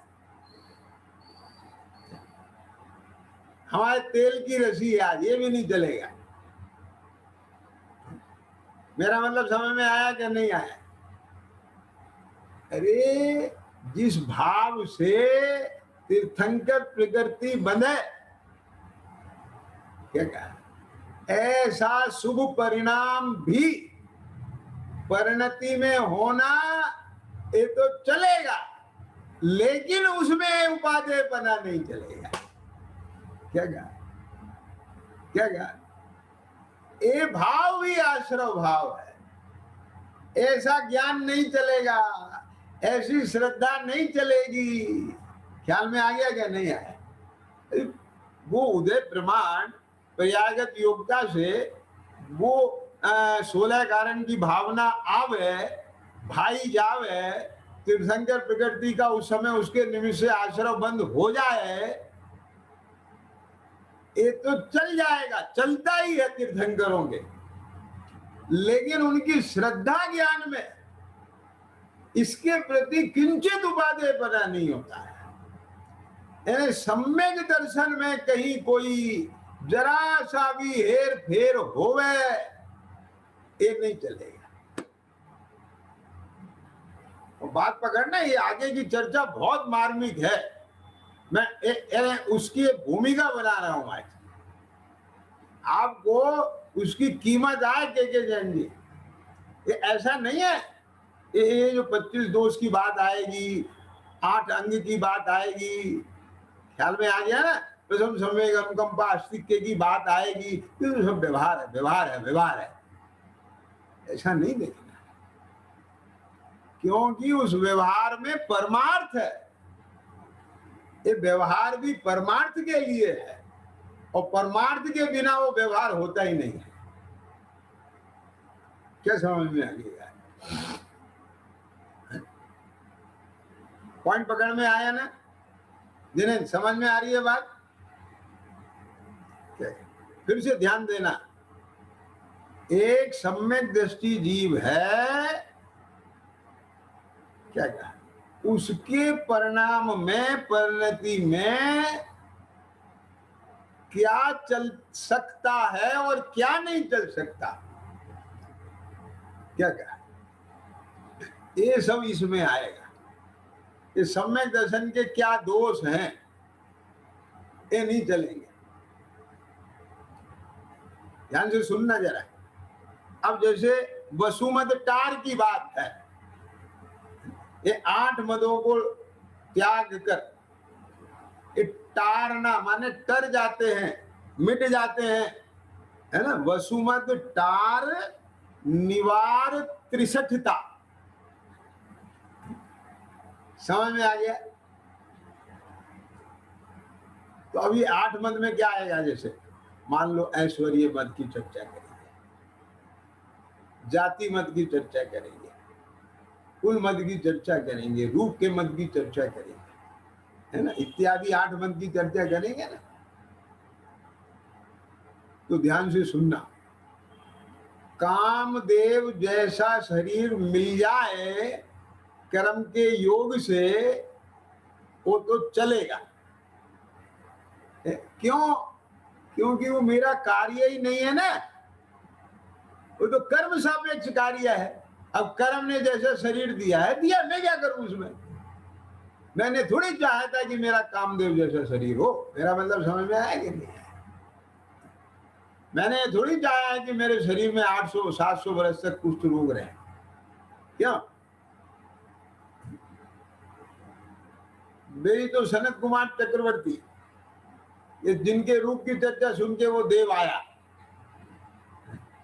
हमारे तेल की रसी है आज, ये भी नहीं चलेगा। मेरा मतलब समझ में आया कि नहीं आया? अरे जिस भाव से तीर्थंकर प्रकृति बंधे, क्या कहा, ऐसा शुभ परिणाम भी परिणति में होना ये तो चलेगा, लेकिन उसमें उपादेय पना नहीं चलेगा। क्या कहा? क्या कहा? ये भाव भी आश्रव भाव है। ऐसा ज्ञान नहीं चलेगा, ऐसी श्रद्धा नहीं चलेगी। ख्याल में आ गया क्या? नहीं आया? वो उदय प्रमाण प्रयागत योग्यता से वो 16 कारण की भावना आवे, भाई जावे, तीर्थंकर प्रकृति का उस समय उसके निमित्त से आश्रय बंद हो जाए, ये तो चल जाएगा, चलता ही है तीर्थंकरों के। लेकिन उनकी श्रद्धा ज्ञान में इसके प्रति किंचित उपादेय पना नहीं होता है। यानी सम्यक दर्शन में कहीं कोई जरा सा भी हेर फेर होवे, ये नहीं चलेगा। बात पकड़ना, ये आगे की चर्चा बहुत मार्मिक है। मैं उसकी भूमिका बना रहा हूं आज, आपको उसकी कीमत आए के जैन जी। ये ऐसा नहीं है ये जो 25 दोष की बात आएगी, 8 अंग की बात आएगी, ख्याल में आ गया ना, प्रथम संवेग अनुकंपा अस्तित्व की बात आएगी, ये तो सब व्यवहार है, व्यवहार है, व्यवहार है। ऐसा नहीं देखना, क्योंकि उस व्यवहार में परमार्थ है। ये व्यवहार भी परमार्थ के लिए है, और परमार्थ के बिना वो व्यवहार होता ही नहीं है। क्या समझ में आ गया? पॉइंट पकड़ में आया ना? जिन्हें समझ में आ रही है बात, फिर से ध्यान देना। एक सम्यक दृष्टि जीव है, क्या कहा? उसके परिणाम में, परिणति में क्या चल सकता है और क्या नहीं चल सकता, क्या कहा? ये सब इसमें आएगा। ये सम्यक दर्शन के क्या दोष हैं, ये नहीं चलेंगे। ध्यान से सुनना जरा। अब जैसे वसुमत टार की बात है, ये 8 मदों को त्याग कर, ये टारना माने टर जाते हैं, मिट जाते हैं, है ना। वसुमत टार निवार 63ता, समझ में आ गया? तो अभी 8 मद में क्या आएगा? जैसे मान लो ऐश्वर्य मद की चर्चा करेंगे, जाति मद की चर्चा करेंगे, कुल मद की चर्चा करेंगे, रूप के मद की चर्चा करेंगे, है ना, इत्यादि 8 मद की चर्चा करेंगे ना। तो ध्यान से सुनना। कामदेव जैसा शरीर मिल जाए कर्म के योग से, वो तो चलेगा। क्यों? क्योंकि वो मेरा कार्य ही नहीं है ना, वो तो कर्म सापेक्ष कार्य है। अब कर्म ने जैसा शरीर दिया है, दिया, मैं क्या करूं उसमें? मैंने थोड़ी चाहा था कि मेरा कामदेव जैसा शरीर हो। मेरा मतलब समझ में आया कि नहीं? मैंने थोड़ी चाहा है कि मेरे शरीर में 800-700 वर्ष तक कुष्ठ रोग रहे। क्यों? मेरी तो सनत कुमार चक्रवर्ती, ये जिनके रूप की चर्चा सुन के वो देव आया,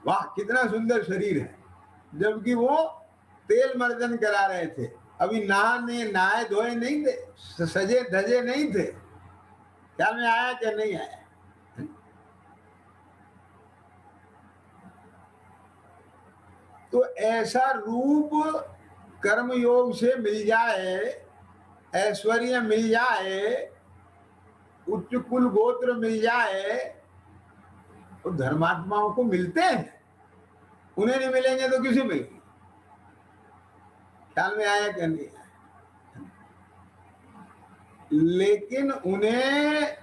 वाह कितना सुंदर शरीर है, जबकि वो तेल मर्दन करा रहे थे, अभी नहाए धोए नहीं थे, सजे धजे नहीं थे। ख्याल में आया क्या? नहीं आया? तो ऐसा रूप कर्म योग से मिल जाए, ऐश्वर्य मिल जाए, उच्च कुल गोत्र मिल जाए, तो धर्मात्माओं को मिलते हैं। उन्हें नहीं मिलेंगे तो किसे मिलेंगे? ख्याल में आया क्या? नहीं आया? लेकिन उन्हें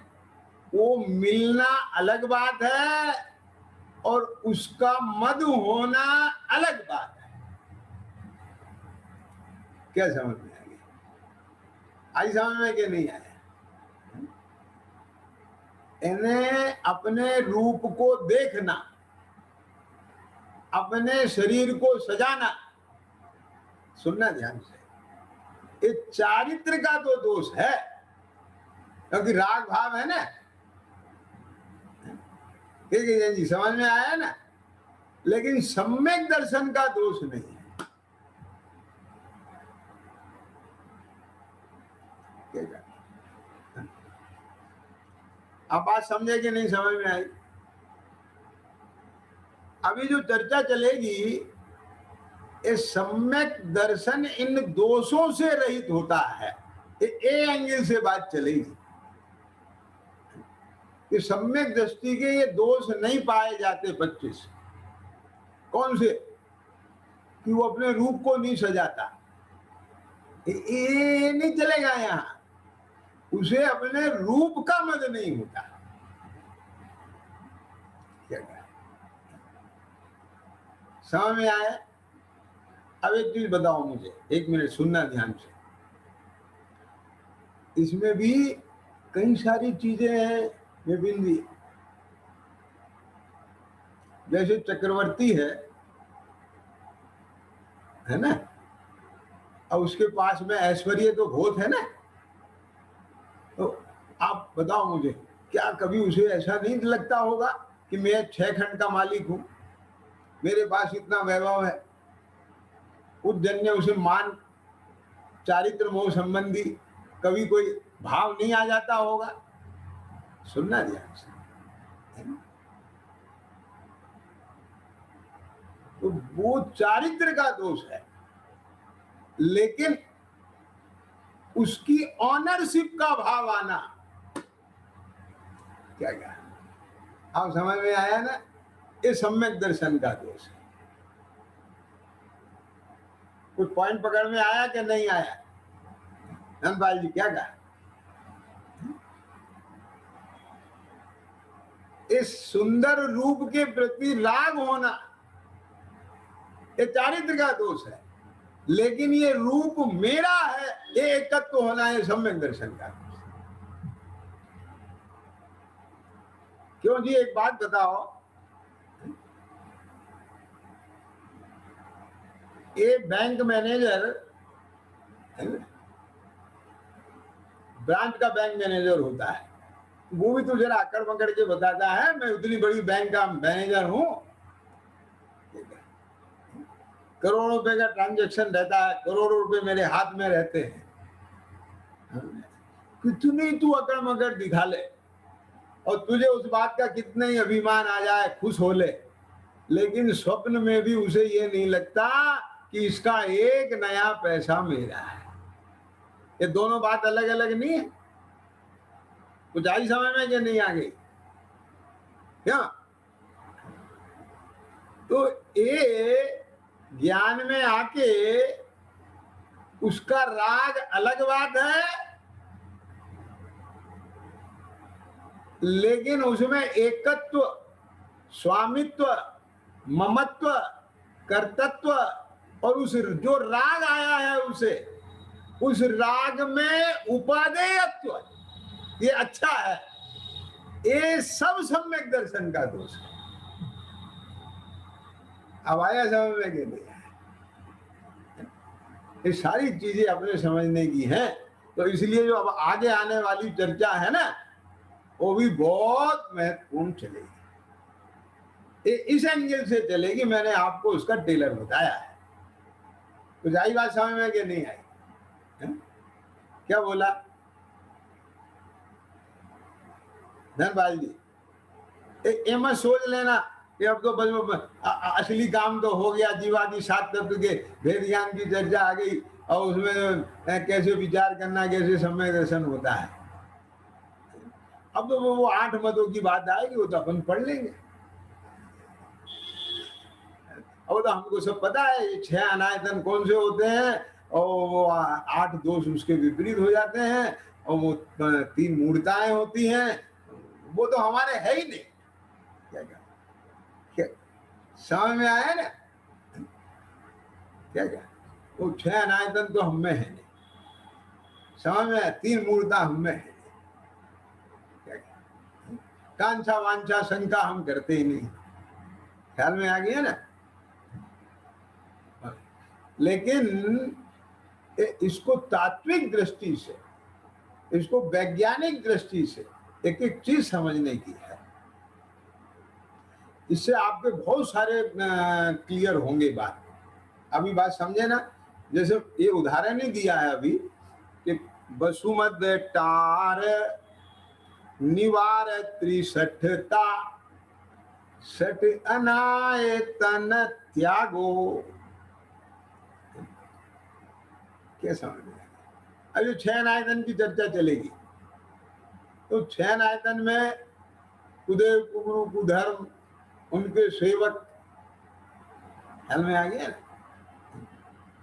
वो मिलना अलग बात है, और उसका मद होना अलग बात है। क्या समझ में आ गई? आई समझ में कि नहीं आया? इन्हें अपने रूप को देखना, अपने शरीर को सजाना, सुनना ध्यान से, ये चारित्र का तो दोष है, क्योंकि राग भाव है ना। ठीक है जी, समझ में आया ना। लेकिन सम्यक दर्शन का दोष नहीं है। आप बात समझे कि नहीं समझ में आई? अभी जो चर्चा चलेगी, ये सम्यक दर्शन इन दोषों से रहित होता है, ये एंगल से बात चलेगी कि सम्यक दृष्टि के ये दोष नहीं पाए जाते बच्चे से। कौन से? कि वो अपने रूप को नहीं सजाता, ये नहीं चलेगा यहां। उसे अपने रूप का मद नहीं होता। क्या समझ में आया? अब एक चीज बताओ मुझे, एक मिनट सुनना ध्यान से। इसमें भी कई सारी चीजें हैं विपिन जी। जैसे चक्रवर्ती है ना, और उसके पास में ऐश्वर्य तो बहुत है ना। तो आप बताओ मुझे, क्या कभी उसे ऐसा नहीं लगता होगा कि मैं 6 खंड का मालिक हूं, मेरे पास इतना वैभव है? उस जन्य उसे मान, चारित्र मोह संबंधी कभी कोई भाव नहीं आ जाता होगा? सुनना ध्यान से। तो वो चारित्र का दोष है, लेकिन उसकी ऑनरशिप का भाव आना, क्या आप समझ में आया ना? ये सम्यक दर्शन का दोष है। कुछ पॉइंट पकड़ में आया कि नहीं आया? धनपाल जी क्या कहा? इस सुंदर रूप के प्रति राग होना ये चारित्र का दोष है, लेकिन ये रूप मेरा है, ये एकत्व होना है सम्यक दर्शन का दोष। क्यों जी? एक बात बताओ, ये बैंक मैनेजर, ब्रांच का बैंक मैनेजर होता है, वो भी तो जरा अकड़ पकड़ के बताता है मैं उतनी बड़ी बैंक का मैनेजर हूं। करोड़ों रुपए का ट्रांजैक्शन रहता है, करोड़ों रुपए मेरे हाथ में रहते हैं। कितनी तू अकड़ मकड़ दिखा ले और तुझे उस बात का कितना ही अभिमान आ जाए, खुश हो ले, लेकिन स्वप्न में भी उसे ये नहीं लगता कि इसका एक नया पैसा मेरा है। ये दोनों बात अलग अलग नहीं है? कुछ आई समझ में कि नहीं आ गई? क्या? तो ये ज्ञान में आके उसका राग अलग बात है, लेकिन उसमें एकत्व, स्वामित्व, ममत्व, कर्तृत्व और उस जो राग आया है उसे, उस राग में उपादेयत्व, ये अच्छा है। ये सब सम्यक दर्शन का दोष है। अब आया समझ में कि नहीं? ये सारी चीजें अपने समझने की हैं। तो इसलिए जो अब आगे आने वाली चर्चा है ना, वो भी बहुत महत्वपूर्ण चलेगी। इस एंगल से चलेगी, मैंने आपको उसका टेलर बताया है। कुछ आई बात समझ में कि नहीं आई? है? क्या बोला धनपाल जी? ये मत सोच लेना कि अब तो बस असली काम तो हो गया, जीवादि 7 तत्व के भेद ज्ञान की चर्चा आ गई और उसमें कैसे विचार करना, कैसे सम्यक दर्शन होता है। अब तो वो 8 मतों की बात आएगी, वो तो अपन पढ़ लेंगे। अब तो हमको सब पता है ये 6 अनायतन कौन से होते हैं और वो 8 दोष उसके विपरीत हो जाते हैं और वो 3 मूर्ताएं होती हैं, वो तो हमारे है ही नहीं। क्या समझ में आया ना? क्या वो 6 अनायतन तो हम में है नहीं, समझ में? 3 मूर्ता हम में है। कांछा वांछा शंका हम करते ही नहीं। ख्याल में आ गया ना? लेकिन इसको तात्विक दृष्टि से, इसको वैज्ञानिक दृष्टि से एक एक चीज समझने की है। इससे आपके बहुत सारे क्लियर होंगे बात। अभी बात समझे ना? जैसे ये उदाहरण ही दिया है अभी कि वसुमद टार निवार त्रिसठता सठ अनायतन त्यागो। क्या समझ में? अभी 6 आयतन की चर्चा चलेगी, तो 6 आयतन में कुदेव कुगुरु कुधर्म उनके सेवक ख्याल में आ गया।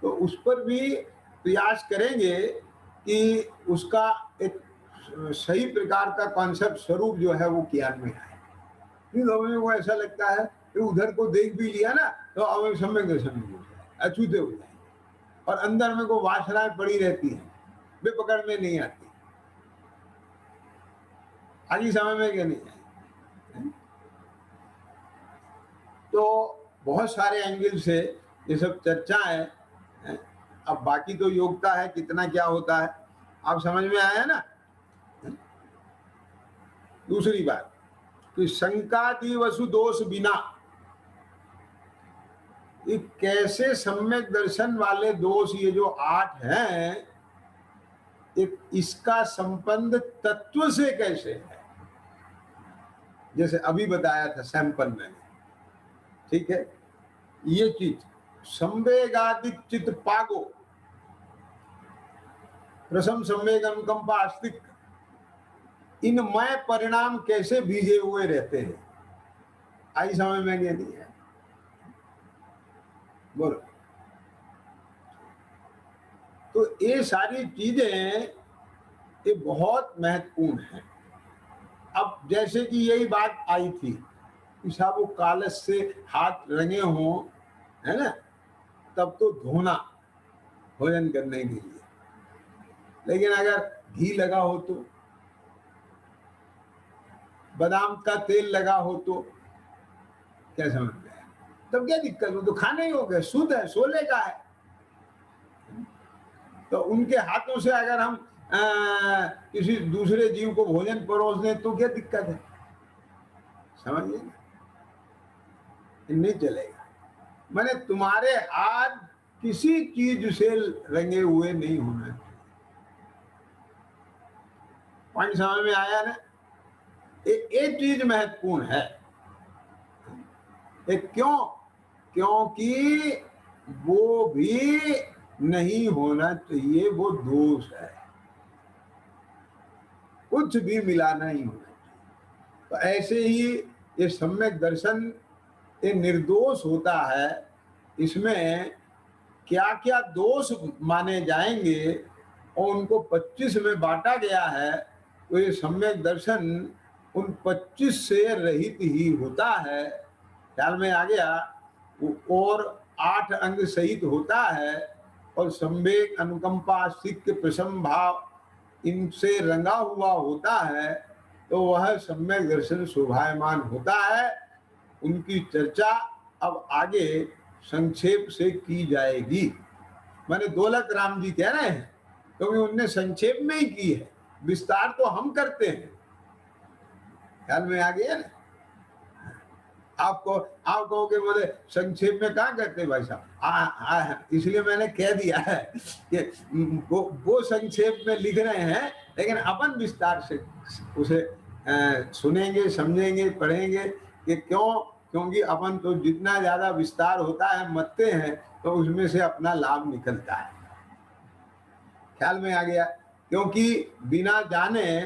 तो उस पर भी प्रयास करेंगे कि उसका एक सही प्रकार का कॉन्सेप्ट स्वरूप जो है वो ज्ञान में आए। लोगों को ऐसा लगता है कि उधर को देख भी लिया ना तो अब सम्यक दर्शन हो जाए, अछूते हो जाएंगे, और अंदर में को वासनाएं पड़ी रहती हैं, वे पकड़ में नहीं आती। आगे समय में क्या नहीं है। तो बहुत सारे एंगल से ये सब चर्चाएं। अब बाकी तो योग्यता है, कितना क्या होता है आप समझ में आया ना। दूसरी बात कि शंकादि वसु दोष बिना, ये कैसे सम्यक दर्शन वाले दोष ये जो 8 हैं, एक इसका संबंध तत्व से कैसे है, जैसे अभी बताया था सैंपल में, ठीक है। ये चीज संवेगादिक चित पागो प्रसम संवेग अनुकंपा आस्तिक, इन मय परिणाम कैसे भीजे हुए रहते हैं, आई समझ में नहीं है। बोलो। तो ये सारी चीजें ये बहुत महत्वपूर्ण है। अब जैसे कि यही बात आई थी कि साहब वो कालस से हाथ रंगे हों, है ना, तब तो धोना भोजन करने के लिए, लेकिन अगर घी लगा हो तो, बादाम का तेल लगा हो तो, क्या समझ में आया? तब क्या दिक्कत हो, तो खाने ही हो गए, शुद्ध है, सोले का है। तो उनके हाथों से अगर हम किसी दूसरे जीव को भोजन परोस दें तो क्या दिक्कत है? समझिए ना, नहीं चलेगा। मैंने तुम्हारे हाथ किसी चीज से रंगे हुए नहीं होना चाहिए। पॉइंट समझ में आया ना? एक चीज महत्वपूर्ण है, एक क्यों? क्योंकि वो भी नहीं होना चाहिए, वो दोष है, कुछ भी मिलाना ही होना चाहिए। तो ऐसे ही ये सम्यक दर्शन ये निर्दोष होता है, इसमें क्या क्या दोष माने जाएंगे और उनको 25 में बांटा गया है। तो ये सम्यक दर्शन उन 25 से रहित ही होता है, ख्याल में आ गया। और 8 अंग सहित होता है, और संवेग अनुकंपा सिक्ख प्रसम भाव इनसे रंगा हुआ होता है, तो वह सम्यक दर्शन शोभायमान होता है। उनकी चर्चा अब आगे संक्षेप से की जाएगी। माने दौलत राम जी कह रहे हैं क्योंकि उनने संक्षेप में ही की है, विस्तार तो हम करते हैं। ख्याल में आ गया ना? आप कहोगे बोले संक्षेप में कहाँ करते भाई साहब, इसलिए मैंने कह दिया है कि वो संक्षेप में लिख रहे हैं, लेकिन अपन विस्तार से उसे सुनेंगे, समझेंगे, पढ़ेंगे कि क्यों। क्योंकि अपन तो जितना ज्यादा विस्तार होता है मत्ते हैं तो उसमें से अपना लाभ निकलता है। ख्याल में आ गया? क्योंकि बिना जाने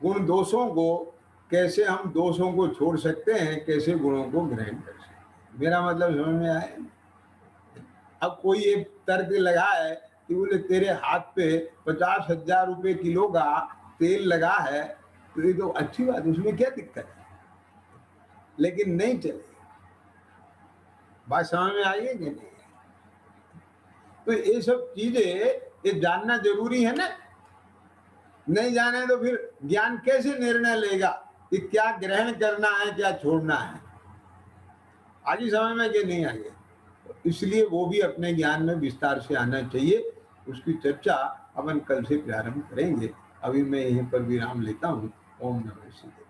गुण दोषों को कैसे हम दोषों को छोड़ सकते हैं, कैसे गुणों को ग्रहण कर सकते हैं। मेरा मतलब समझ में आया? अब कोई एक तर्क लगाए कि बोले तेरे हाथ पे 50,000 रुपए किलो का तेल लगा है, तो ये तो अच्छी बात, उसमें क्या दिक्कत है, लेकिन नहीं चलेगी। बात समझ में आई है कि नहीं? तो ये सब चीजें ये जानना जरूरी है ना। नहीं जाने तो फिर ज्ञान कैसे निर्णय लेगा कि क्या ग्रहण करना है, क्या छोड़ना है। आगे समझ में कि नहीं आगे? इसलिए वो भी अपने ज्ञान में विस्तार से आना चाहिए। उसकी चर्चा अपन कल से प्रारंभ करेंगे। अभी मैं यहीं पर विराम लेता हूँ। ओम नमः शिवाय।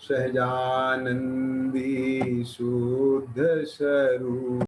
सहजानंदी शुद्ध स्वरूप